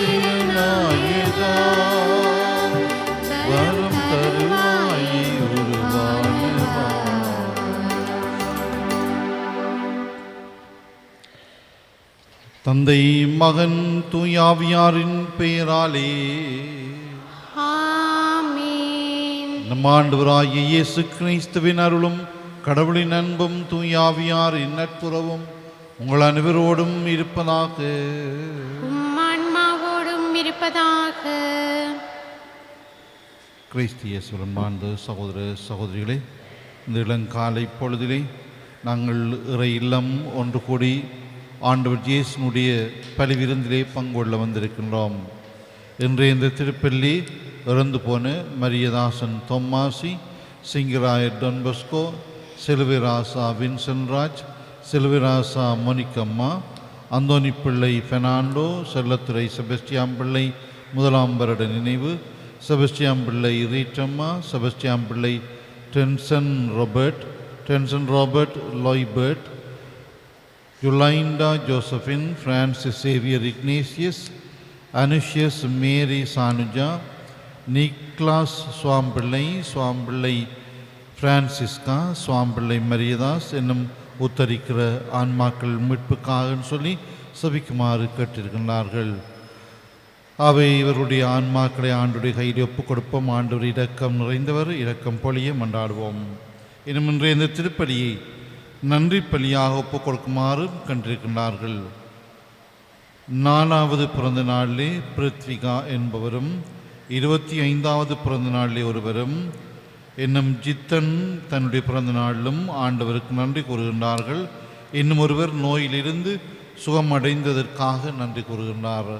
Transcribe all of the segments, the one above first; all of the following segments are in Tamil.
திருநாயகா வரம் தருவாய் உருவானவா. தந்தை மகன் தூயாவியாரின் பெயராலே ஆமென். நம் ஆண்டவராகிய இயேசு கிறிஸ்துவின் அருளும் கடவுளின் அன்பும் தூயாவியாரின் நட்புறவும் உங்கள் அனைவரோடும் இருப்பதாக. உம் ஆன்மாவோடும் இருப்பதாக. கிறிஸ்து இயேசுவின் மாண்பு சகோதர சகோதரிகளே, இந்த இளங்காலை பொழுதிலே நாங்கள் இறை இல்லம் ஒன்று கூடி ஆண்டவர் இயேசுனுடைய பலிவிருந்திலே பங்கொள்ள வந்திருக்கின்றோம். இன்றைய இந்த திருப்பள்ளி இறந்து போன மரியதாசன் தொம்மாசி, சிங்கராயர் டொன்பஸ்கோ, செல்விராசா வின்சென்ராஜ், செல்விராசா மோனிகம்மா, அந்தோனி பிள்ளை பெர்னாண்டோ, செல்லத்துறை செபஸ்டியான் பிள்ளை முதலாம் வருட நினைவு, செபஸ்டியான் பிள்ளை ரீட்டம்மா, செபஸ்டியான் பிள்ளை டென்சன் ராபர்ட் லாய்பர்ட், யுலைண்டா ஜோசபின், பிரான்சிஸ் சேவியர் இக்னேசியஸ், அனுஷியஸ் மேரி சானுஜா, நிக்லாஸ் சுவாம்பிள்ளை பிரான்சிஸ்கா, சுவாம்பிள்ளை மரியதாஸ் என்னும் உத்தரிக்கிற ஆன்மாக்கள் மீட்புக்காக சொல்லி செபிக்குமாறு கேட்டிருக்கின்றார்கள். அவை இவருடைய ஆன்மாக்களை ஆண்டுடைய கையில் ஒப்புக் கொடுப்போம். ஆண்டவர் இரக்கம் நிறைந்தவர், இரக்கம் பொழிய மன்றாடுவோம். இன்னும் இன்றைய இந்த திருப்பலியை நன்றி பலியாக ஒப்புக் கொடுக்குமாறு கண்டிருக்கின்றார்கள். 4வது பிறந்த நாளிலே பிருத்விகா என்பவரும் 25வது பிறந்த நாளிலே ஒருவரும் என்னும் ஜித்தன் தன்னுடைய பிறந்த நாளிலும் ஆண்டவருக்கு நன்றி கூறுகின்றார்கள். இன்னும் ஒருவர் நோயிலிருந்து சுகமடைந்ததற்காக நன்றி கூறுகின்றார்.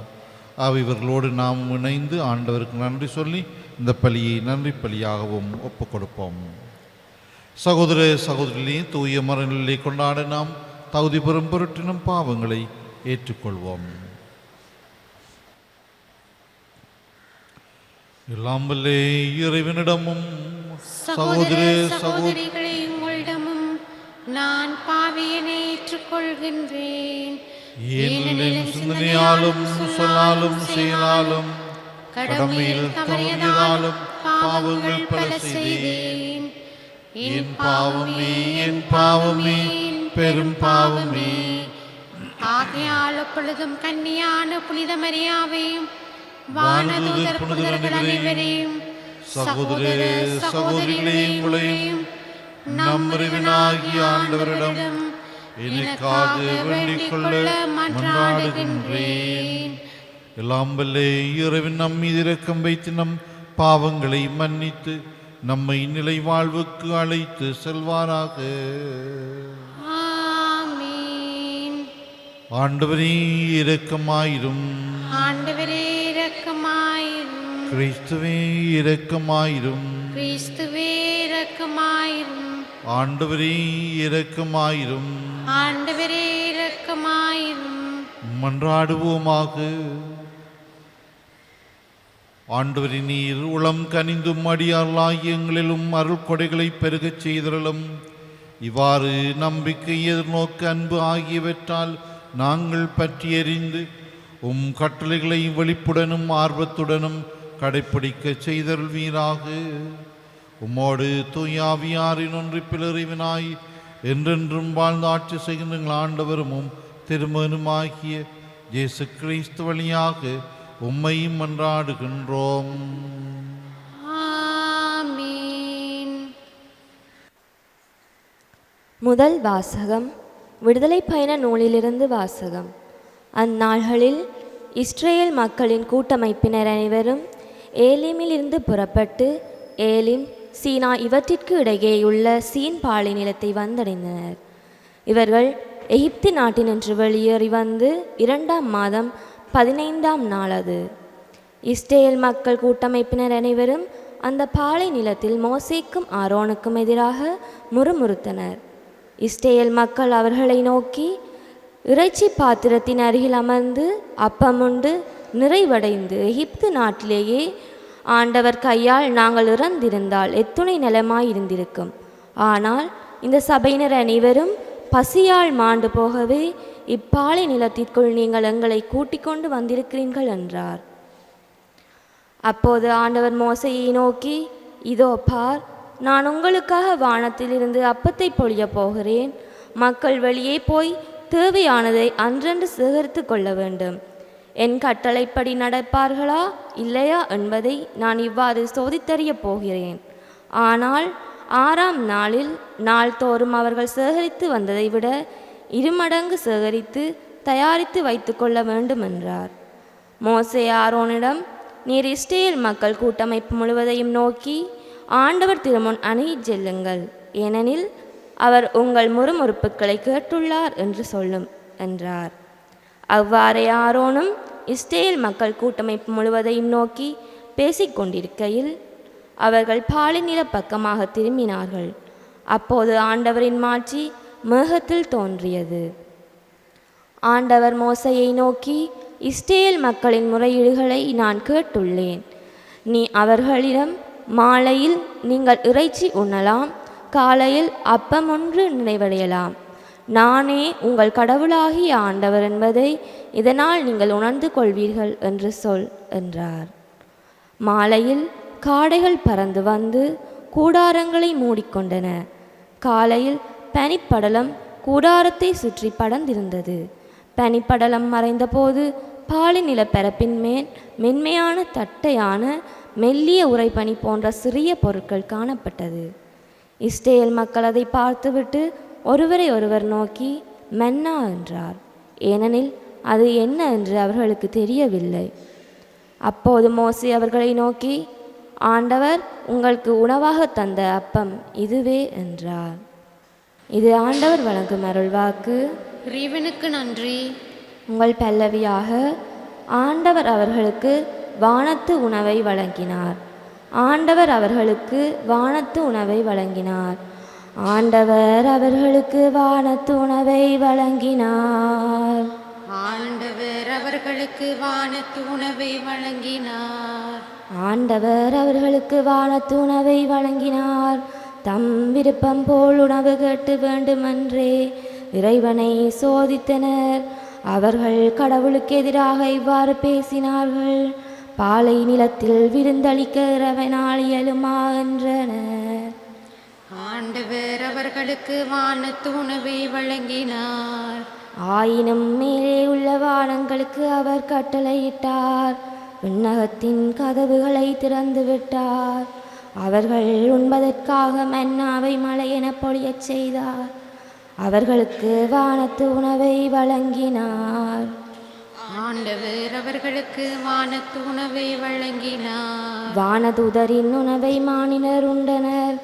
இவர்களோடு நாம் இணைந்து ஆண்டவருக்கு நன்றி சொல்லி இந்த பலியை நன்றி பலியாகவும் ஒப்புக் கொடுப்போம். சகோதர சகோதரிகளே, தூய மறைநிலை கொண்டாட நாம் தகுதி பெறும் பொருட்டினும் பாவங்களை ஏற்றுக்கொள்வோம். எல்லாம் வல்ல இறைவனிடமும் சகோதர சகோதரிகளே, உங்களிடமும் நான் பாவியனை ஏற்றுக்கொள்கின்றேன். ஏனெனில் சிந்தனையாலும் சொல்லாலும் செயலாலும் கடமையில் தவறியதாலும் பாவங்கள் பல செய்தேன். என் பாவமே பெரும் பாவமே. ஆகையால் எப்பொழுதும் கன்னியான புனித மரியாவையும் வானதூதர் புனிதர்கள் அனைவரையும் சகோதர சகோதரிகளே, உங்களையும் நம் இறைவனாகிய ஆண்டவரிடம் எனக்காக வேண்டிக் கொள்ள மன்றாடுகின்றேன். எல்லாம் வல்ல இறைவன் நம் மீது இரக்கம் வைத்து நம் பாவங்களை மன்னித்து நம்மை நிலை வாழ்வுக்கு அழைத்து செல்வாராக. ஆமென். ஆண்டவரே இரக்கமாயிரும். ஆண்டவரே இரக்கமாயிரும். கிறிஸ்துவே இரக்கமாயிரும். கிறிஸ்துவே இரக்கமாயிரும். ஆண்டவரே இரக்கமாயிரும். ஆண்டவரே இரக்கமாயிரும். மன்றாடுவோமாக. ஆண்டவரே, நீர் உளம் கனிந்தும் அடியார்களாகிய எங்களிலும் அருள் கொடைகளை பெருகச் செய்தருளும். இவ்வாறு நம்பிக்கை, எதிர்நோக்கு, அன்பு ஆகியவற்றால் நாங்கள் பற்றி எறிந்து உம் கட்டளைகளை வெளிப்புடனும் ஆர்வத்துடனும் கடைப்பிடிக்க செய்தருள்வீராக. உம்மோடு தூயாவியாரின் ஒன்றிப்பில் இறைவனாய் என்றென்றும் வாழ்ந்து ஆட்சி செய்கின்ற ஆண்டவரும் திருமகனுமாகிய இயேசு கிறிஸ்து வழியாக உம்மையும் மன்றாடுகின்றோம். ஆமென். முதல் வாசகம். விடுதலை பயண நூலிலிருந்து வாசகம். அந்நாள்களில் இஸ்ரேல் மக்களின் கூட்டமைப்பினர் அனைவரும் ஏலிமில் இருந்து புறப்பட்டு ஏலிம், சீனா இவற்றிற்கு இடையேயுள்ள சீன் பாலை நிலத்தை வந்தடைந்தனர். இவர்கள் எகிப்து நாட்டினின்று வெளியேறி வந்து 2ஆம் மாதம் 15ஆம் நாள் அது. இஸ்ரேல் மக்கள் கூட்டமைப்பினர் அனைவரும் அந்த பாலை நிலத்தில் மோசேக்கும் ஆரோனுக்கும் எதிராக முறுமுறுத்தனர். இஸ்ரேல் மக்கள் அவர்களை நோக்கி, இறைச்சி பாத்திரத்தின் அருகில் அமர்ந்து அப்பமுண்டு நிறைவடைந்து எகிப்து நாட்டிலேயே ஆண்டவர் கையால் நாங்கள் இறந்திருந்தால் எத்துணை நலமாயிருந்திருக்கும். ஆனால் இந்த சபையினர் அனைவரும் பசியால் மாண்டு போகவே இப்பாலை நிலத்திற்குள் நீங்கள் எங்களை கூட்டிக் கொண்டு வந்திருக்கிறீர்கள் என்றார். அப்போது ஆண்டவர் மோசையை நோக்கி, இதோ பார், நான் உங்களுக்காக வானத்திலிருந்து அப்பத்தை பொழியப் போகிறேன். மக்கள் வெளியே போய் தேவையானதை அன்றன்று சேகரித்து கொள்ள வேண்டும். என் கட்டளைப்படி நடப்பார்களா இல்லையா என்பதை நான் இவ்வாறு சோதித்தறியப் போகிறேன். ஆனால் 6ஆம் நாளில் நாள்தோறும் அவர்கள் சேகரித்து வந்ததை விட 2 மடங்கு சேகரித்து தயாரித்து வைத்து கொள்ள வேண்டும் என்றார். மோசே ஆரோனிடம், நீர் இஸ்ரேல் மக்கள் கூட்டமைப்பு முழுவதையும் நோக்கி ஆண்டவர் திருமுன் அணுகிச் செல்லுங்கள், ஏனெனில் அவர் உங்கள் முறுமுறுப்புகளை கேட்டுள்ளார் என்று சொல்லும் என்றார். அவ்வாறே ஆரோனும் இஸ்ரேல் மக்கள் கூட்டமைப்பு முழுவதையும் நோக்கி பேசிக்கொண்டிருக்கையில் அவர்கள் பாலைநில பக்கமாக திரும்பினார்கள். அப்போது ஆண்டவரின் மாட்சி மேகத்தில் தோன்றியது. ஆண்டவர் மோசையை நோக்கி, இஸ்ரேல் மக்களின் முறையீடுகளை நான் கேட்டுள்ளேன். நீ அவர்களிடம், மாலையில் நீங்கள் இறைச்சி உண்ணலாம், காலையில் அப்பம் ஒன்று நினைவடையலாம். நானே உங்கள் கடவுளாகிய ஆண்டவர் என்பதை இதனால் நீங்கள் உணர்ந்து கொள்வீர்கள் என்று சொல் என்றார். மாலையில் காடைகள் பறந்து வந்து கூடாரங்களை மூடிக்கொண்டன. காலையில் பனிப்படலம் கூடாரத்தை சுற்றி படர்ந்திருந்தது. பனிப்படலம் மறைந்தபோது பாலை நிலப்பரப்பின் மேல் மென்மையான தட்டையான மெல்லிய உறைபனி போன்ற சிறிய பொருட்கள் காணப்பட்டது. இஸ்ரேல் மக்கள் அதை பார்த்துவிட்டு ஒருவரை ஒருவர் நோக்கி மன்னா என்றார். ஏனெனில் அது என்ன என்று அவர்களுக்கு தெரியவில்லை. அப்போது மோசே அவர்களை நோக்கி, ஆண்டவர் உங்களுக்கு உணவாக தந்த அப்பம் இதுவே என்றார். இது ஆண்டவர் வழங்கும் அருள்வாக்கு. இறைவனுக்கு நன்றி. உங்கள் பல்லவியாக, ஆண்டவர் அவர்களுக்கு வானத்து உணவை வழங்கினார். ஆண்டவர் அவர்களுக்கு வானத்து உணவை வழங்கினார். ஆண்டவர் அவர்களுக்கு வானத்து உணவை வழங்கினார். ஆண்டவர் அவர்களுக்கு வானத்து உணவை வழங்கினார். ஆண்டவர் அவர்களுக்கு வானத்து உணவை வழங்கினார். தம் விருப்பம் போல் உணவு கேட்டு வேண்டுமென்றே இறைவனை சோதித்தனர். அவர்கள் கடவுளுக்கு எதிராக இவ்வாறு பேசினார்கள். பாலை நிலத்தில் விருந்தளிக்க இறைவனால் இயலுமா என்றனர். ஆண்டவர் அவர்களுக்கு வானத்து உணவை வழங்கினார். ஆயினும் மேலே உள்ள வானங்களுக்கு அவர் கட்டளையிட்டார். விண்ணகத்தின் கதவுகளை திறந்து விட்டார். அவர்கள் உண்பதற்காக மன்னாவை மழை என பொழியச் செய்தார். அவர்களுக்கு வானத்து உணவை வழங்கினார். ஆண்டவர் அவர்களுக்கு வானத்து உணவை வழங்கினார். வானதூதரின் உணவை மானினர் உண்டனர்.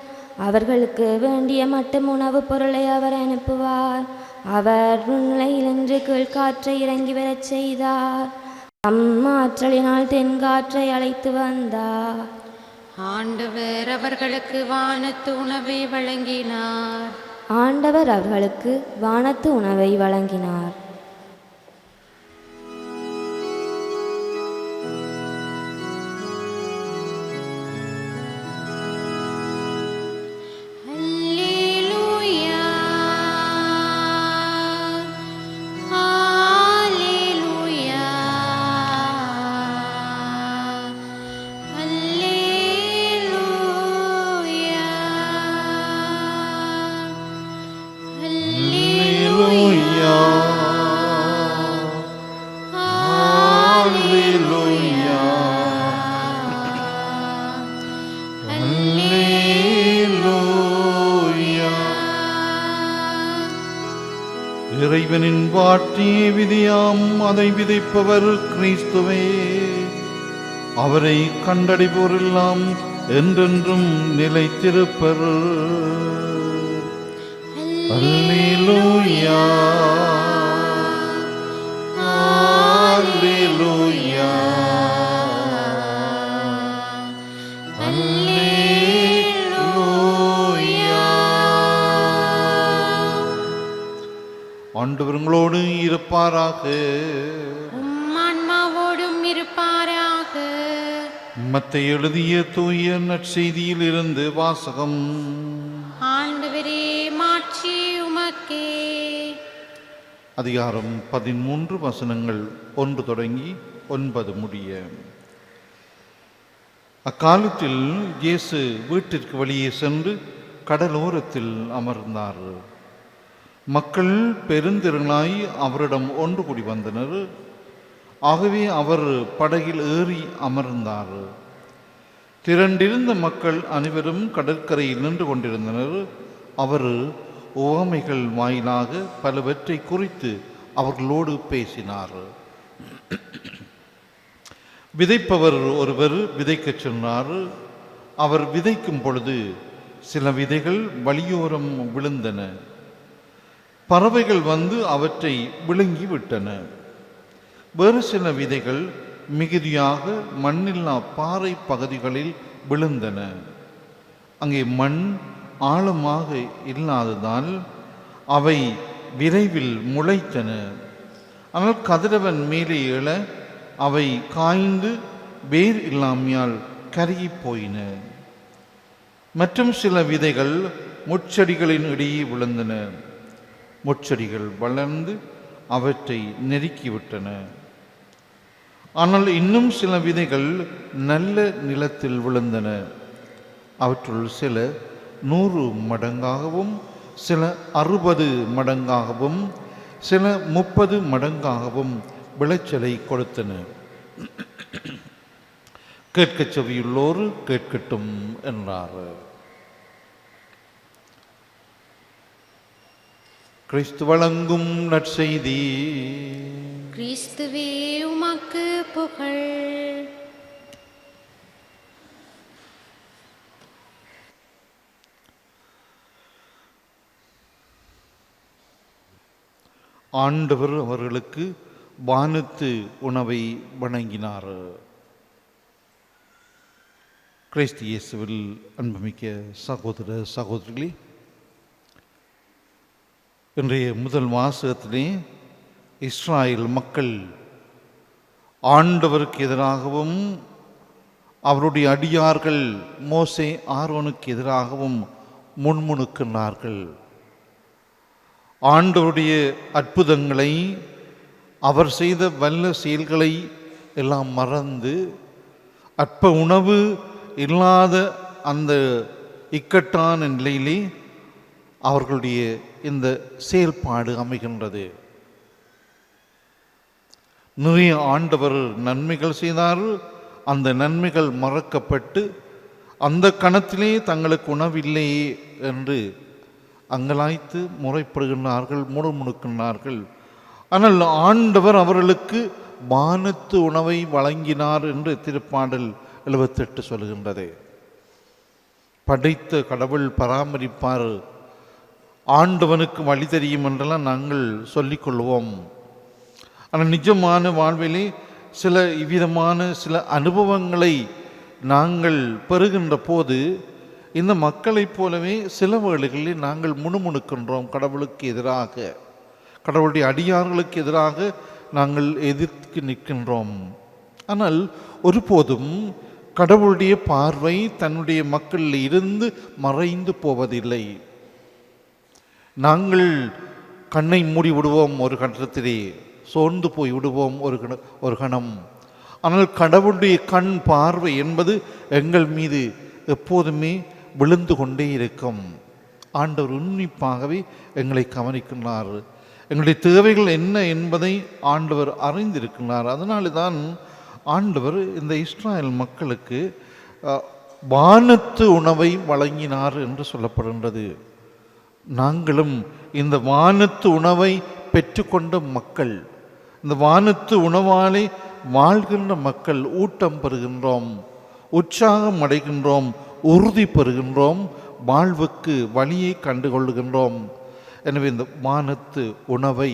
அவர்களுக்கு வேண்டிய மட்டும் உணவுப் பொருளை அவர் அனுப்புவார். அவர் நிலையிலிருந்து கீழ்காற்றை இறங்கி வரச் செய்தார். ஆற்றலினால் தென்காற்றை அழைத்து வந்தார். ஆண்டவர் அவர்களுக்கு வானத்து உணவை வழங்கினார். ஆண்டவர் அவர்களுக்கு வானத்து உணவை வழங்கினார். இறைவனின் வாட்டிய விதியாம் அதை விதைப்பவர் கிறிஸ்துவே. அவரை கண்டடைவோரெல்லாம் என்றென்றும் நிலைத்திருப்பர். அல்லேலூயா, அல்லேலூயா, அல்லேலூயா. ஆண்டவர்களோடு இருப்பாராக. ஆன்மாவோடும் இருப்பாராக. மத்தேயு எழுதிய தூய நற்செய்தியில் இருந்து வாசகம். ஆண்டவரே மாட்சி உமக்கே. அதிகாரம் 13 வசனங்கள் 1 தொடங்கி 9 முடிய. அக்காலத்தில் இயேசு வீட்டிற்கு வெளியே சென்று கடலோரத்தில் அமர்ந்தார். மக்கள் பெருந்திரளாய் அவரிடம் ஒன்று கூடி வந்தனர். ஆகவே அவர் படகில் ஏறி அமர்ந்தார். திரண்டிருந்த மக்கள் அனைவரும் கடற்கரையில் நின்று கொண்டிருந்தனர். அவர் உவமைகள் வாயிலாக பலவற்றை குறித்து அவர்களோடு பேசினார். விதைப்பவர் ஒருவர் விதைக்கச் சொன்னார். அவர் விதைக்கும் பொழுது சில விதைகள் வழியோரம் விழுந்தன. பறவைகள் வந்து அவற்றை விழுங்கி விட்டன. வேறு சில விதைகள் மிகுதியாக மண்ணில்லா பாறை பகுதிகளில் விழுந்தன. அங்கே மண் ஆழமாக இல்லாததால் அவை விரைவில் முளைத்தன. ஆனால் கதிரவன் மேலே எழ அவை காய்ந்து வேர் இல்லாமையால் கருகி போயின. மற்றும் சில விதைகள் முட்செடிகளின் இடையே விழுந்தன. முட்செடிகள் வளர்ந்து அவற்றை நெருக்கிவிட்டன. ஆனால் இன்னும் சில விதைகள் நல்ல நிலத்தில் விழுந்தன. அவற்றுள் சில 100 மடங்காகவும், சில 60 மடங்காகவும், சில 30 மடங்காகவும் விளைச்சலை கொடுத்தன. கேட்கச் செவியுள்ளோர் கேட்கட்டும் என்றார். கிறிஸ்து வழங்கும் நற்செய்தி. கிறிஸ்துவே உமக்கு புகழ். ஆண்டவர் அவர்களுக்கு வானத்து உணவை வழங்கினார். கிறிஸ்து இயேசுவில் அன்புமிக்க சகோதர சகோதரிகளே, இன்றைய முதல் வாசகத்திலே இஸ்ராயேல் மக்கள் ஆண்டவருக்கு எதிராகவும் அவருடைய அடியார்கள் மோசே ஆரோனுக்கு எதிராகவும் முன்முணுக்கினார்கள். ஆண்டவருடைய அற்புதங்களை, அவர் செய்த வல்ல செயல்களை எல்லாம் மறந்து அற்ப உணவு இல்லாத அந்த இக்கட்டான நிலையிலே அவர்களுடைய இந்த செயல்பாடு அமைகின்றது. நிறைய ஆண்டவர் நன்மைகள் செய்தார். அந்த நன்மைகள் மறக்கப்பட்டு அந்த கணத்திலே தங்களுக்கு உணவில்லையே என்று அங்கலாய்த்து முறைப்படுகின்றார்கள், முணுமுணுக்கின்றார்கள். ஆனால் ஆண்டவர் அவர்களுக்கு வானத்து உணவை வழங்கினார் என்று திருப்பாடல் 78 சொல்கின்றது. படைத்த கடவுள் பராமரிப்பார், ஆண்டவனுக்கு வழி தெரியும் என்றெல்லாம் நாங்கள் சொல்லிக்கொள்வோம். ஆனால் நிஜமான வாழ்விலே சில இவ்விதமான சில அனுபவங்களை நாங்கள் பெறுகின்ற போது இந்த மக்களைப் போலவே சில வேளைகளில் நாங்கள் முணுமுணுக்கின்றோம். கடவுளுக்கு எதிராக, கடவுளுடைய அடியார்களுக்கு எதிராக நாங்கள் எதிர்த்து நிற்கின்றோம். ஆனால் ஒருபோதும் கடவுளுடைய பார்வை தன்னுடைய மக்களில் இருந்து மறைந்து போவதில்லை. நாங்கள் கண்ணை மூடி விடுவோம், ஒரு கட்டத்திலே சோர்ந்து போய் விடுவோம் ஒரு கணம். ஆனால் கடவுளுடைய கண் பார்வை என்பது எங்கள் மீது எப்போதுமே விழுந்து கொண்டே இருக்கும். ஆண்டவர் உன்னிப்பாகவே எங்களை கவனிக்கின்றார். எங்களுடைய தேவைகள் என்ன என்பதை ஆண்டவர் அறிந்திருக்கிறார். அதனால தான் ஆண்டவர் இந்த இஸ்ராயேல் மக்களுக்கு வானத்து உணவை வழங்கினார் என்று சொல்லப்படுகின்றது. நாங்களும் இந்த வானத்து உணவை பெற்றுக்கொண்ட மக்கள், இந்த வானத்து உணவாலே வாழ்கின்ற மக்கள் ஊட்டம் பெறுகின்றோம், உற்சாகம் அடைகின்றோம், உறுதி பெறுகின்றோம், வாழ்வுக்கு வழியை கண்டுகொள்ளுகின்றோம். எனவே இந்த வானத்து உணவை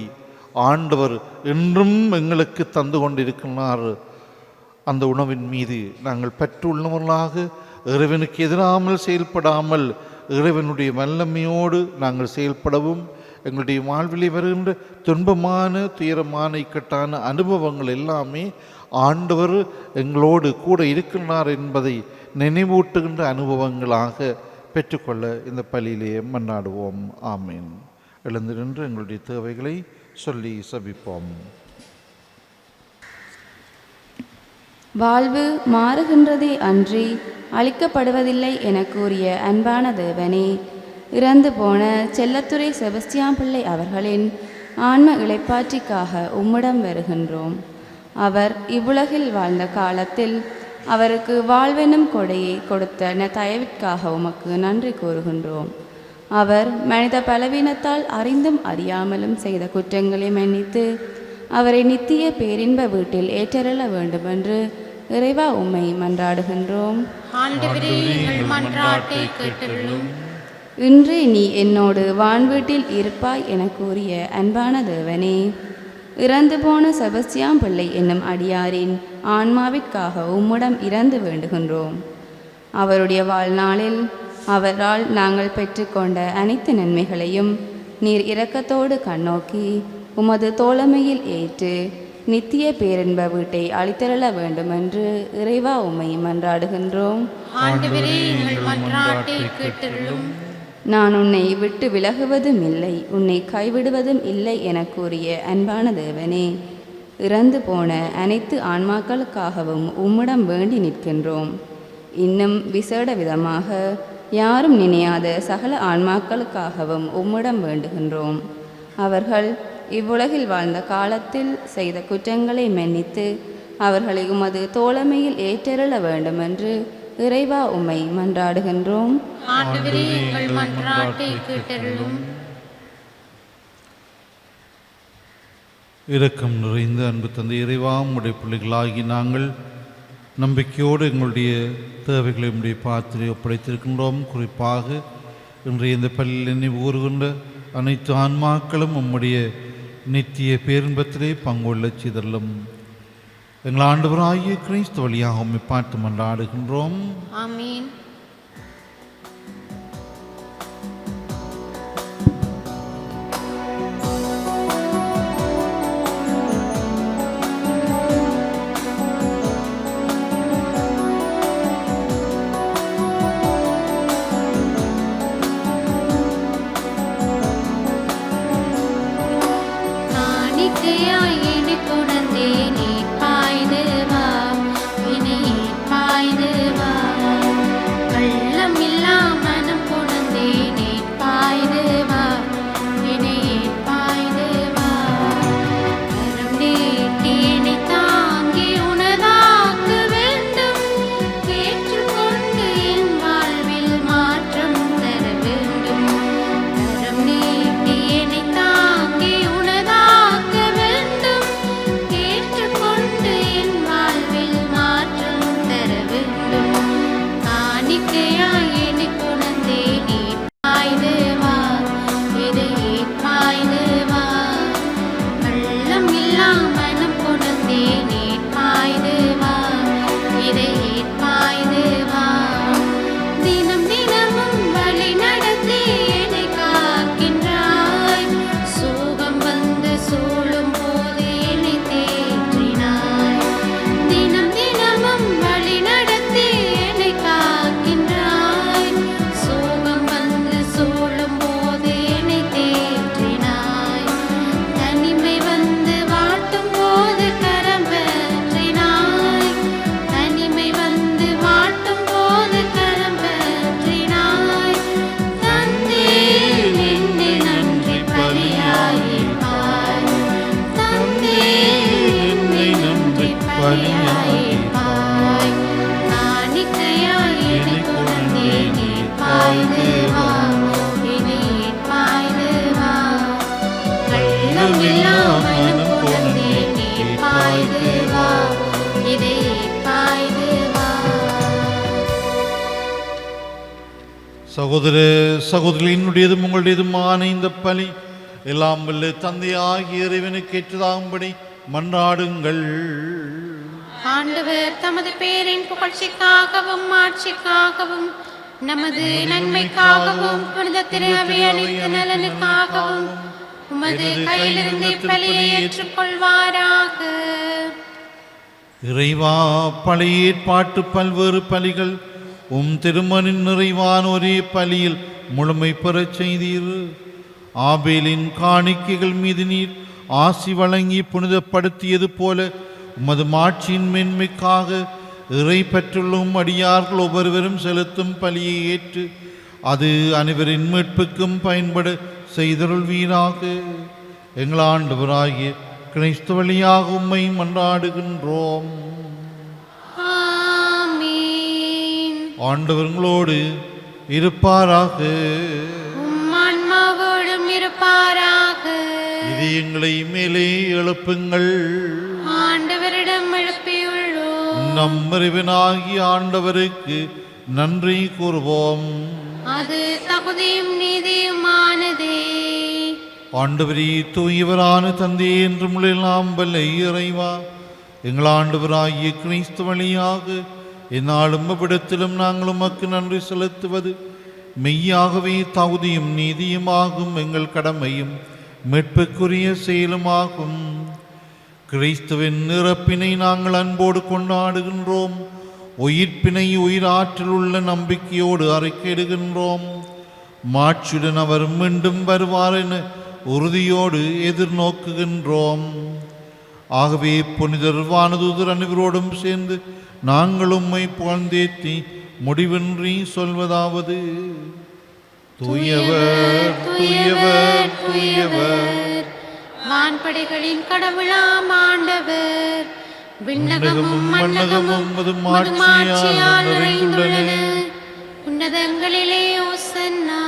ஆண்டவர் என்றும் எங்களுக்கு தந்து கொண்டிருக்கிறார். அந்த உணவின் மீது நாங்கள் பற்றுள்ளவர்களாக இறைவனுக்கு எதிராமல் செயல்படாமல் இறைவனுடைய வல்லமையோடு நாங்கள் செயல்படவும், எங்களுடைய வாழ்விலே வருகின்ற துன்பமான துயரமான இக்கட்டான அனுபவங்கள் எல்லாமே ஆண்டவர் எங்களோடு கூட இருக்கின்றார் என்பதை நினைவூட்டுகின்ற அனுபவங்களாக பெற்றுக்கொள்ள இந்த பலியிலே மன்னாடுவோம். ஆமீன். எழுந்து நின்று எங்களுடைய தேவைகளை சொல்லி சபிப்போம். வாழ்வு மாறுகின்றதே அன்றி அழிக்கப்படுவதில்லை என கூறிய அன்பான தேவனே, இறந்து போன செல்லத்துறை செபஸ்தியான் பிள்ளை அவர்களின் ஆன்ம இளைப்பாற்றிக்காக உம்மிடம் வருகின்றோம். அவர் இவ்வுலகில் வாழ்ந்த காலத்தில் அவருக்கு வாழ்வெனும் கொடையை கொடுத்த தயவிற்காக உமக்கு நன்றி கூறுகின்றோம். அவர் மனித பலவீனத்தால் அறிந்தும் அறியாமலும் செய்த குற்றங்களை மன்னித்து அவரை நித்திய பேரின்ப வீட்டில் ஏற்றருள வேண்டுமென்று இறைவா உம்மை மன்றாடுகின்றோம். ஆண்டவரே, எங்கள் மன்றாட்டை கேட்டருளும். இன்று நீ என்னோடு வான்வீட்டில் இருப்பாய் என கூறிய அன்பான தேவனே, இறந்து போன செபஸ்தியான் பிள்ளை என்னும் அடியாரின் ஆன்மாவிற்காக உம்மிடம் இறந்து வேண்டுகின்றோம். அவருடைய வாழ்நாளில் அவரால் நாங்கள் பெற்றுக்கொண்ட அனைத்து நன்மைகளையும் நீர் இரக்கத்தோடு கண்ணோக்கி உமது தோழமையில் ஏற்று நித்திய பேரின்ப வீட்டை அளித்தருள வேண்டுமென்று இறைவா உம்மை மன்றாடுகின்றோம். ஆண்டவரே, எங்கள் மன்றாட்டை கேட்டருளும். நான் உன்னை விட்டு விலகுவதும் இல்லை, உன்னை கைவிடுவதும் இல்லை என கூறிய அன்பான தேவனே, இறந்து போன அனைத்து ஆன்மாக்களுக்காகவும் உம்மிடம் வேண்டி நிற்கின்றோம். இன்னும் விசேட விதமாக யாரும் நினையாத சகல ஆன்மாக்களுக்காகவும் உம்மிடம் வேண்டுகின்றோம். அவர்கள் இவ்வுலகில் வாழ்ந்த காலத்தில் செய்த குற்றங்களை மன்னித்து அவர்களை உமது தோழமையில் ஏற்றருள வேண்டுமென்று இறைவா உம்மை மன்றாடுகின்றோம். ஆண்டவரே, எங்கள் மன்றாட்டை கேட்டருளும். இரக்கம் நிறைந்த அன்பு தந்தை இறைவா, உம்முடைய பிள்ளைகளாகி நாங்கள் நம்பிக்கையோடு எங்களுடைய தேவைகளை உம்முடைய பாத்திரை ஒப்படைத்திருக்கின்றோம். குறிப்பாக இன்றைய இந்த பள்ளியில் நினைவு கூறுகின்ற அனைத்து ஆன்மாக்களும் உம்முடைய நித்திய பேரின்பத்திலே பங்குள்ளச் செய்தருளும். எங்கள் ஆண்டவராகிய கிறிஸ்து வழியாக உம்மை பார்த்து மன்றாடுகின்றோம். ஆமீன். சகோதர சகோதரியினுடையதும் உங்களுடையதுமான இந்த பலி எல்லாம் வல்ல தந்தையாகிய இறைவனுக்கு ஏற்றதாகும்படி மன்றாடுங்கள். ஆண்டவர் தமது பேரின் புகழ்ச்சிக்காகவும் ஆட்சிக்காகவும் நமது நன்மைக்காகவும் புனித திரு அனைத்து நலனுக்காகவும் உமது கையிலிருந்து பலியை ஏற்றுக்கொள்வாராக. இறைவா, பழைய ஏற்பாட்டு பல்வேறு பலிகள் திருமணின் நிறைவான ஒரே பலியில் முழுமை பெறச் செய்தீர். ஆபேலின் காணிக்கைகள் மீது நீர் ஆசி வழங்கி புனிதப்படுத்தியது போல உமது மாட்சியின் மேன்மைக்காக இறை பெற்றுள்ளும் அடியார்கள் ஒவ்வொருவரும் செலுத்தும் பலியை ஏற்று அது அனைவரின் மீட்புக்கும் பயன்பட செய்தருள்வீராக. எங்கள் ஆண்டவராகிய கிறிஸ்து வழியாக உம்மை மன்றாடுகின்றோம். ஆமென். ஆண்டவர்களோடு இருப்பாராக. உம் ஆன்மாவோடும் இருப்பாராக. இதயங்களை மேலே எழுப்புங்கள். ஆண்டவரிடம் எழுப்பியுள்ளோம். நம் இறைவனாகிய ஆண்டவருக்கு நன்றி கூறுவோம். அது தகுதியும் நீதியுமானதே. ஆண்டவரே, தூயவரான தந்தையே, என்றும் எல்லாம் வல்ல இறைவா, எங்கள் ஆண்டவராகிய கிறிஸ்து வழியாக எந்நாளும் அவ்விடத்திலும் நாங்கள் உமக்கு நன்றி செலுத்துவது மெய்யாகவே தகுதியும் நீதியுமாகும், எங்கள் கடமையும் மீட்புக்குரிய செயலுமாகும். கிறிஸ்துவின் இறப்பினை நாங்கள் அன்போடு கொண்டாடுகின்றோம். உயிர்ப்பினை உயிராற்றல் உள்ள நம்பிக்கையோடு அறிக்கையிடுகின்றோம். மாட்சியுடன் அவர் மீண்டும் வருவார் என உறுதியோடு எதிர்நோக்குகின்றோம். ஆகவே புனிதர் வானதூதர் அனைவரோடும் சேர்ந்து நாங்கள் உம்மை புகழ்ந்தேத்தி முடிவின்றி சொல்வதாவது: தூயவர் தூயவர் தூயவர், வான்படைகளின் கடவுளாம் ஆண்டவர். விண்ணகமும் மண்ணகமும் மது மாட்சியால் நிறைந்துள்ளன. உன்னதங்களிலே ஓசன்னா.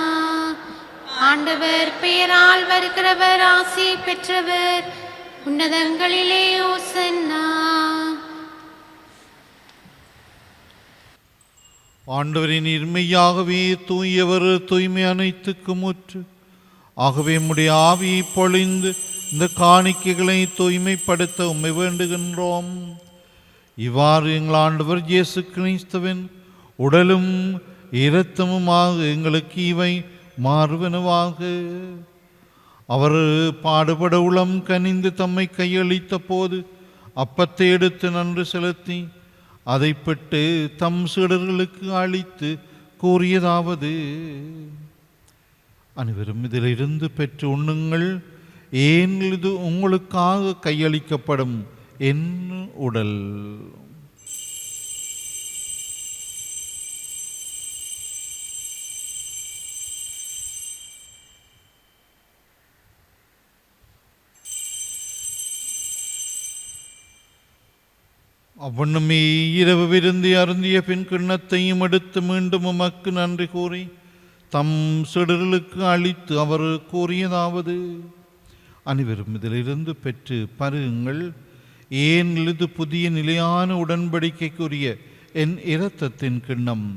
ஆண்டவர் பெயரால் வருகிறவர் ஆசி பெற்றவர். உன்னதங்களிலே ஓசன்னா. ஆண்டவரின் இருமையாகவே தூயவர், தூய்மை அனைத்துக்கும் முற்று. ஆகவே உம்முடைய ஆவியை பொழிந்து இந்த காணிக்கைகளை தூய்மைப்படுத்த உம்மை வேண்டுகின்றோம். இவ்வாறு எங்கள் ஆண்டவர் இயேசு கிறிஸ்துவின் உடலும் இரத்தமுமாக எங்களுக்கு இவை மாறுவனவாக. அவர் பாடுபட உளம் கனிந்து தம்மை கையளித்த போது அப்பத்தை எடுத்து நன்றி செலுத்தி அதை பெற்று தம் சீடர்களுக்கு அளித்து கூறியதாவது: அனைவரும் இதிலிருந்து பெற்று உண்ணுங்கள், ஏன் இது உங்களுக்காக கையளிக்கப்படும் என் உடல். அவ்வண்ணமே இரவு விருந்தி அருந்திய பின் கிண்ணத்தையும் எடுத்து மீண்டும் உமக்கு நன்றி கூறி தம் சீடர்களுக்கு அளித்து அவர் கூறியதாவது: அனைவரும் இதிலிருந்து பெற்று பருகுங்கள், ஏன் இது புதிய நிலையான உடன்படிக்கைக்குரிய என் இரத்தத்தின் கிண்ணம்.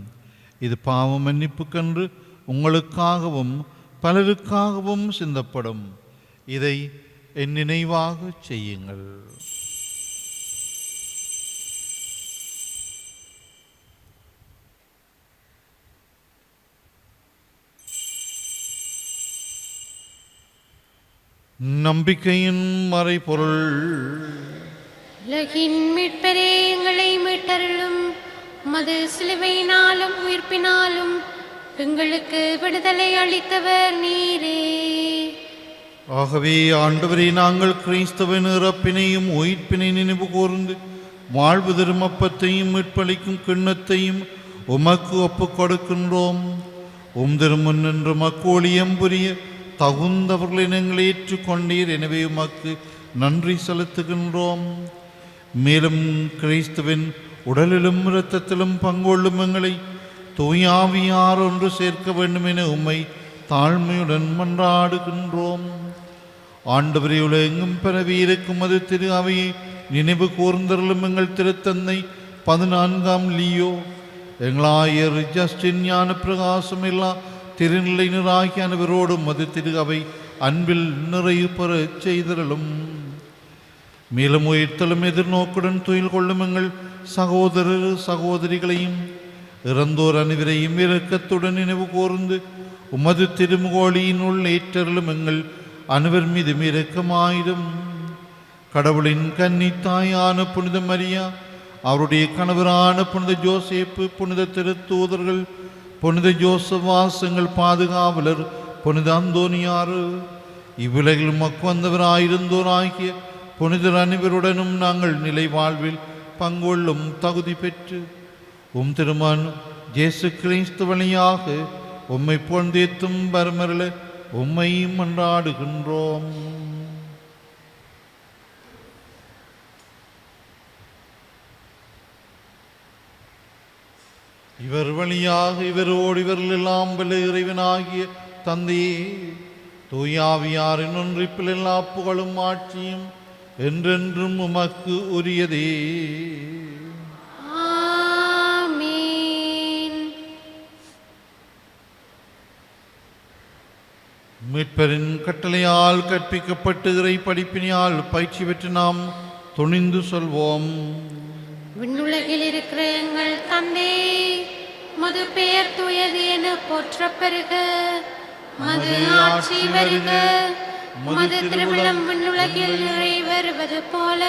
இது பாவ மன்னிப்புக்கென்று உங்களுக்காகவும் பலருக்காகவும் சிந்தப்படும். இதை என் நினைவாக செய்யுங்கள். நம்பிக்கையின் மறைபொருள். உலகின் மீட்பரே, எங்களை மீட்டருளும். உமது சிலுவையினாலும் உயிர்ப்பினாலும் எங்களுக்கு விடுதலை அளித்தவர் நீரே. ஆகவே ஆண்டவரே, நாங்கள் கிறிஸ்துவின் இறப்பினையும் உயிர்ப்பினை நினைவு கூர்ந்து வாழ்வு தரும் அப்பத்தையும் மீட்பளிக்கும் கிண்ணத்தையும் உமக்கு ஒப்புக் கொடுக்கின்றோம். திருமுன் நின்று மக்கோழியம் புரிய தகுந்தவர்களை நீங்கள் ஏற்றுக்கொண்டீர். எனவே உமக்கு நன்றி செலுத்துகின்றோம். மேலும் கிறிஸ்துவின் உடலிலும் இரத்தத்திலும் பங்கொள்ளும் எங்களை தூயாவியார் ஒன்று சேர்க்க வேண்டும் என உம்மை தாழ்மையுடன் மன்றாடுகின்றோம். ஆண்டவரே, உலகெங்கும் பரவி இருக்கும் அது திரு அவையை நினைவு கூர்ந்தருளும் எங்கள் திருத்தந்தை 14ஆம் லியோ, எங்களாயர் ஜஸ்டின் ஞான பிரகாசம் இல்லா திருநிலையினராகிய அனைவரோடும் அது திரு அவை அன்பில் நிறைவு பெற செய்தருளும். மேலும் உயிர்த்தலும் எதிர்நோக்குடன் துயில் கொள்ளும் எங்கள் சகோதரர் சகோதரிகளையும் இறந்தோர் அனைவரையும் இரக்கத்துடன் நினைவு கூர்ந்து உமது திருமுகோழியினுள் ஏற்றருளும் எங்கள் அனைவர் மீது இரக்கமாயிரும். கடவுளின் கன்னித்தாயான புனித மரியா, அவருடைய கணவரான புனித ஜோசேப்பு, புனித திருத்தூதர்கள், புனித ஜோசப் வாசங்கள் பாதுகாவலர், புனித அந்தோனியாறு, இவ்வுலகில் உமக்கு வந்தவராயிருந்தோராகிய புனிதர் அனைவருடனும் நாங்கள் நிலை வாழ்வில் பங்கொள்ளும் தகுதி பெற்று உம் திருமன் இயேசு கிறிஸ்து வழியாக உம்மை புகழ்ந்தேத்தும் பரமரல உம்மை மன்றாடுகின்றோம். இவர் வழியாக இவரோடு இவர்கள் எல்லாம் வல்ல இறைவனாகிய தந்தையே, தூயாவியாரின் ஒன்றிப்பில் எல்லா புகழும் ஆட்சியும் என்றென்றும் உமக்கு உரியதே. ஆமென். மீட்பரின் கட்டளையால் கற்பிக்கப்பட்டு இறை படிப்பினால் பயிற்சி பெற்று நாம் துணிந்து சொல்வோம். விண்ணுலகில் இருக்கிற எங்கள் தந்தை, மது பெயர் தூயது என போற்றப் பெறுக. மது ஆட்சி வருக. மது திருவிழம் விண்ணுலகில் நிறைவேறுவது போல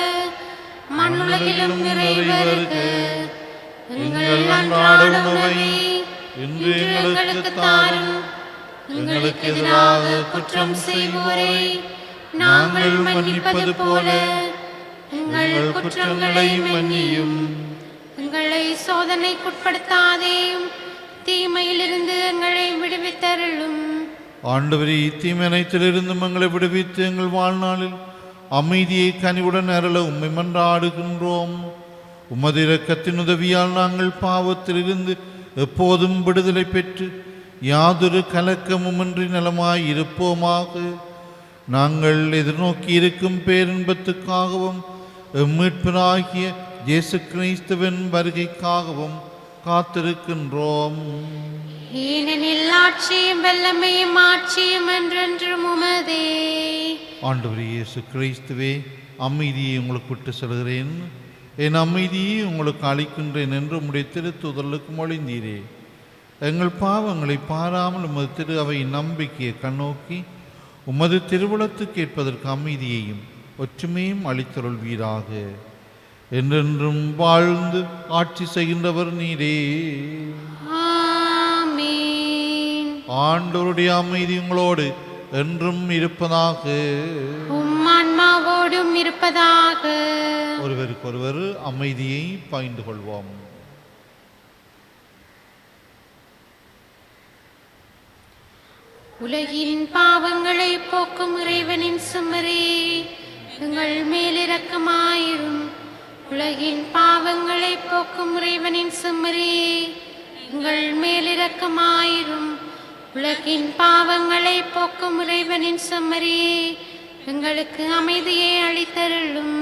மண்ணுலகிலும் நிறைவேறுக. எங்கள் அன்றாட உணவை இன்று எங்களுக்கு தாரும். எங்களுக்கு எதிராக குற்றம் செய்வோரை நாங்கள் மன்னிப்பது போல எங்கள் குற்றங்களை மன்னியும். எங்களை சோதனைக்குட்படுத்தாதேயும், தீமையிலிருந்து எங்களை விடுவித்தருளும். ஆண்டவரே, தீமை அனைத்திலிருந்தும் எங்களை விடுவித்து எங்கள் வாழ்நாளில் அமைதியை கனிவுடன் அருள உம்மை மன்றாடுகின்றோம். உமது இரக்கத்தின் உதவியால் நாங்கள் பாவத்திலிருந்து எப்போதும் விடுதலை பெற்று யாதொரு கலக்கமுமின்றி நலமாய் இருப்போமாக. நாங்கள் எதிர்நோக்கி இருக்கும் பேரின்பத்துக்காகவும் மீட்பராகிய இயேசு கிறிஸ்துவின் வருகைக்காகவும் காத்திருக்கின்றோம். ஏனெனில் ஆட்சியும் வல்லமையும் ஆட்சியும் என்றென்றும் உமதே. ஆண்டவரே இயேசு கிறிஸ்துவே, அமைதியை உங்களுக்கு விட்டு செல்கிறேன், என் அமைதியை உங்களுக்கு அளிக்கின்றேன் என்று உம்முடைய திருத்துதலுக்கு மொழிந்தீரே. எங்கள் பாவங்களை பாராமல் உமது திரு அவை நம்பிக்கையை கண்ணோக்கி உமது திருவுளத்துக்கு கேட்பதற்கு அமைதியையும் ஒற்றுமையும் அளித்தருள்வீராக. என்றென்றும் வாழ்ந்து ஆட்சி செய்கின்றவர் நீரே. ஆமென். ஆண்டவருடைய அமைதி உங்களோடு என்றும் இருப்பதாக. உம் ஆன்மாவோடும் இருப்பதாக. ஒருவருக்கொருவர் அமைதியை பகிர்ந்து கொள்வோம். உலகின் பாவங்களை போக்கும் இறைவனின் சுமரே, எங்கள் மேலிரக்கமாயிரும். உலகின் பாவங்களை போக்கும் இறைவனின் சுமரே, எங்கள் மேலிரக்கமாயிரும். உலகின் பாவங்களை போக்கும் இறைவனின் சுமரே, எங்களுக்கு அமைதியை அளித்தருளும்.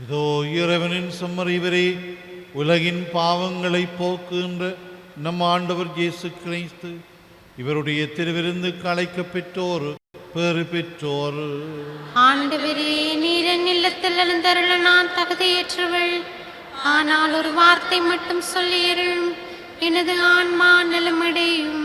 இதோ இறைவனின் செம்மறிவரே, உலகின் பாவங்களை போக்குகின்ற நம் ஆண்டவர் இயேசு கிறிஸ்து, இவருடைய திருவிருந்துக்கு அழைக்கப் பெற்றோர் பேறு பெற்றோர். ஆண்டவரே, நீர் என் இல்லத்தில் எழுந்தருள நான் தகுதியற்றவள். ஆனால் ஒரு வார்த்தை மட்டும் சொல்லியருளும், எனது ஆன்மா நலமடையும்.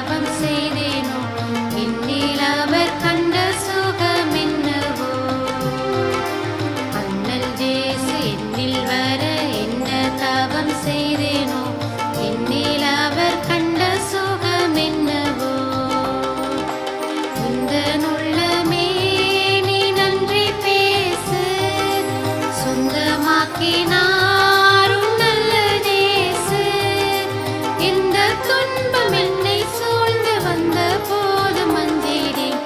தவம் செய்தேனோ என்னில் அவர் கண்ட சுகம் என்னவோ. அண்ணல் ஜேசு என்னில் வர என்ன தவம் செய்தேனோ என்னில் அவர் கண்ட சுகம் என்னவோ. உந்தன் உள்ளமே நீ நன்றி பேசு, சொந்தமாக்கினார் உன் நல்ல நேசு. இந்த துன்பம் என்னை சூழ்ந்து வந்த போது மஞ்சிடேன்.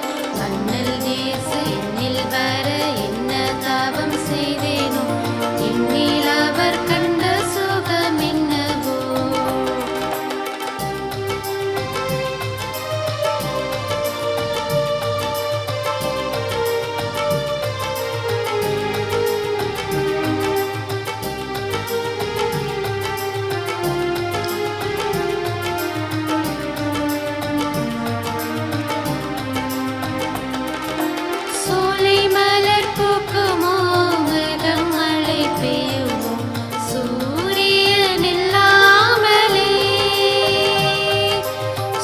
அண்ணல் ஜேசு என்னில் வர என்ன தவம் செய்தேனோ என்னில் அவர் கண்ட சுகம் என்னவோ. சோலை மலர் பூக்குமோ, மேகம் மழை பெய்யுமோ, சூரியன் இல்லாமலே.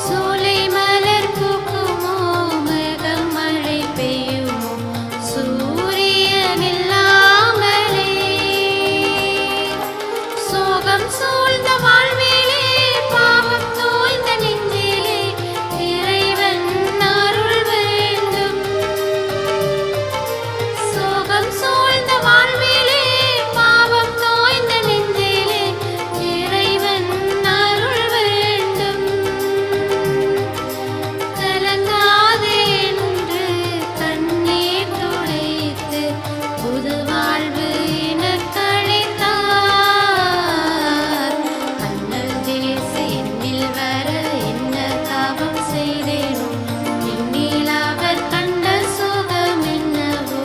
சோலை மலர் பூக்குமோ, மேகம் மழை பெய்யுமோ, சூரியன் இல்லாமலே. சோகம் சூழ்ந்த வாழ்விலே, பாவம் தோய்ந்த நெஞ்சிலே, இறைவன் அருள் வேண்டும். சோகம் சூழ்ந்த வாழ்விலே, பாவம் தோய்ந்த நெஞ்சிலே, இறைவன் அருள் வேண்டும். கலங்காதே என்று கண்ணீர் துடைத்து புது வாழ்வு எனக் அளித்தார். அண்ணல் ஜேசு என்னில் வர என்ன தவம் செய்தேனோ என்னில் அவர் கண்ட சுகம் என்னவோ.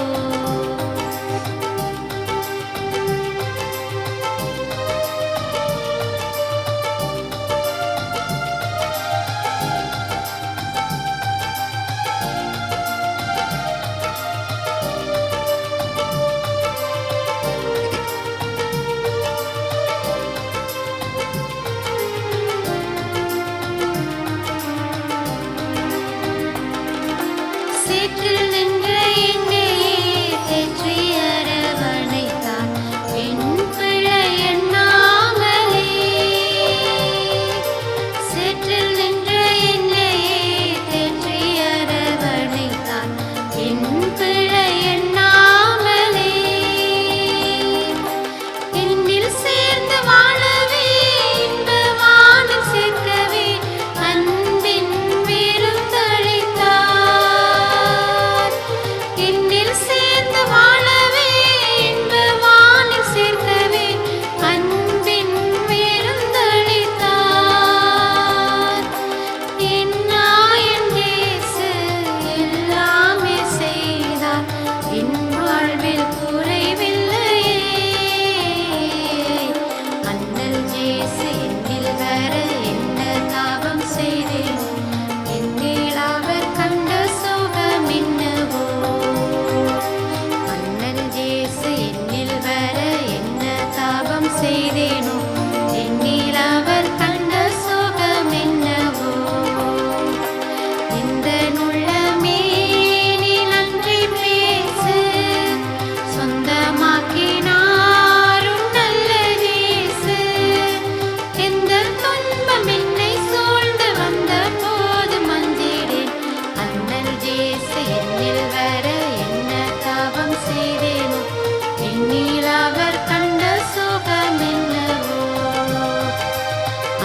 சேற்றில் நின்ற என்னையே தேற்றி அரவணைத்தார் என் பிள்ளை எண்ணாமலே. சேற்றில் நின்ற என்னையே தேற்றி அரவணைத்தார் என் பிள்ளை எண்ணாமலே. என்னில் சேர்ந்து வாழவே, இன்ப வானில் சேர்க்கவே, அன்பின் விருந்தளித்தார். என்னில் சேர்ந்து வாழவே, இன்ப வானில் சேர்க்கவே, அன்பின் விருந்தளித்தார். என்னாயன் இயேசு எல்லாமே செய்தார், என் வாழ்வில் குறைவில்லையே. அண்ணல் ஜேசு என்னில் வர என்ன தவம் செய்தேனோ என்னில் அவர் கண்ட சுகம் என்னவோ. அண்ணல் ஜேசு என்னில் வர என்ன தவம் செய்தேனோ என்னில் அவர் கண்ட சுகம் என்னவோ. இந்த உள்ளமே நீ நன்றி பேசு, சொந்தமாக்கினார் உன் நல்ல நேசு. எந்த துன்பம் என்னை சூழ்ந்து வந்த போது மஞ்சிடேன். அண்ணல் ஜேசு என்னில் வர என்ன தவம் செய்தேனோ என்னில் அவர் கண்ட சுகம் என்னவோ.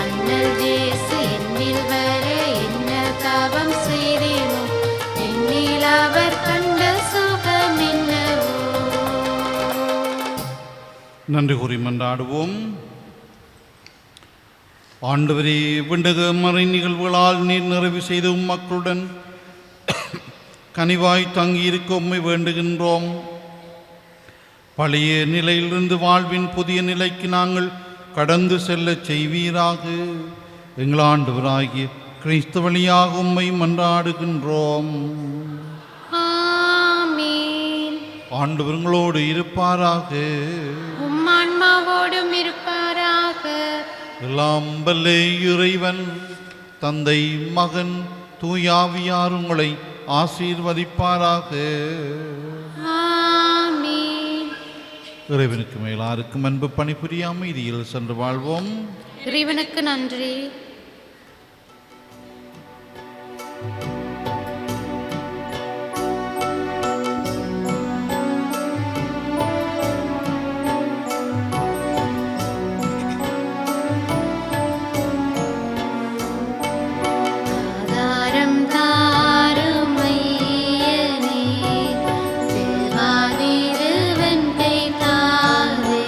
அண்ணல் ஜேசு என்னில் வர என்ன தவம் செய்தேனோ என்னில் அவர் கண்ட சுகம் என்னவோ. நன்றி கூறி மன்றாடுவோம். ஆண்டவரே, விண்டக மறை நிகழ்வுகளால் நீர் நிறைவு செய்து மக்களுடன் கனிவாய் தங்கியிருக்க உம்மை வேண்டுகின்றோம். பழைய நிலையிலிருந்து வாழ்வின் புதிய நிலைக்கு நாங்கள் கடந்து செல்ல செய்வீராக. எங்கள் ஆண்டவராகிய கிறிஸ்து வழியாக உம்மை மன்றாடுகின்றோம். ஆமென். ஆண்டவர்களோடு இருப்பாராக. உம் ஆன்மாவோடும் இருப்பாராக. எல்லாம் வல்ல இறைவன் தந்தை, மகன், தூயாவியார் உங்களை ஆசீர்வதிப்பாராக. ஆமென். இறைவனுக்கு மேலாருக்கும் அன்பு பணிபுரிய அமைதியில் சென்று வாழ்வோம். இறைவனுக்கு நன்றி. ஆதாரம் தாரும் ஐயனே, தேவாதிருவன் கை தாரே.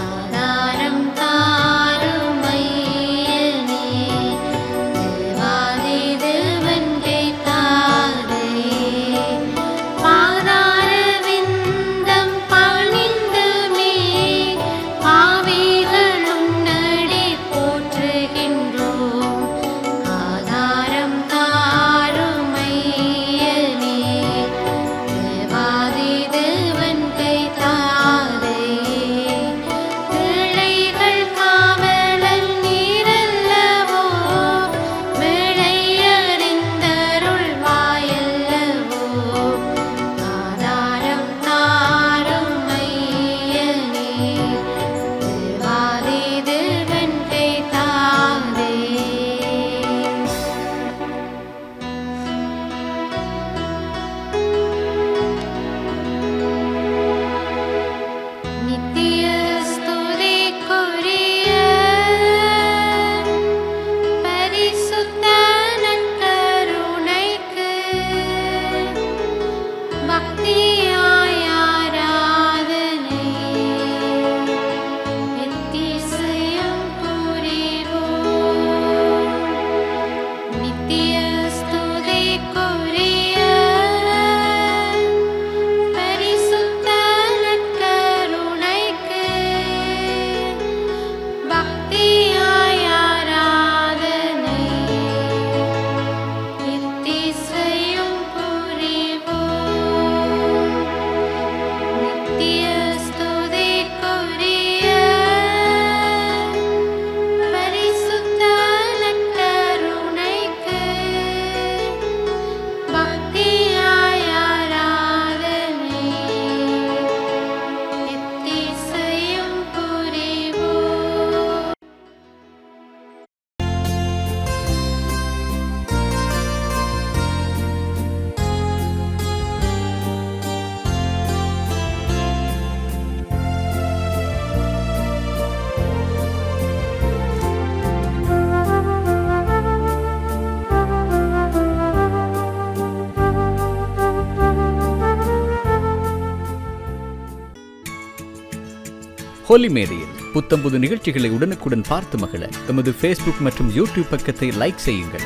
ஆதாரம் தாரும் ஐயனே, தேவாதிருவன் கை தாரே. பாதார விந்தம் பணிந்துமே பாவிகள் உன்னடி போற்றுகின்றோம். ஆதாரம் தாரும் ஐயனே, தேவாதிதேவன் கை தாரே. பிள்ளைகள் காவலன் நீரல்லவோ, விளையறிந்தருள் வாயல்லவோ. ஆதாரம் தாரும் ஐயனே, தேவாதிதேவன் கை தாரே. நித்திய ஸ்துதிக்குரிய பரிசுத்த நற்கருணைக்கு பக்தியாய் ஆராதனை எத்திசையும் புரிவோம். நித்திய ஸ்துதிக்குரிய பரிசுத்த நற்கருணைக்கு பக்தியாய் ஆராதனை எத்திசையும் புரிவோம். நித்திய ஸ்துதிக்குரிய பரிசுத்த நற்கருணைக்கு பக்தியாய் ஆராதனை எத்திசையும் புரிவோம். ஹோலி மேடையில் புத்தம்புது நிகழ்ச்சிகளை உடனுக்குடன் பார்த்து மகிழ எமது ஃபேஸ்புக் மற்றும் யூடியூப் பக்கத்தை லைக் செய்யுங்கள்.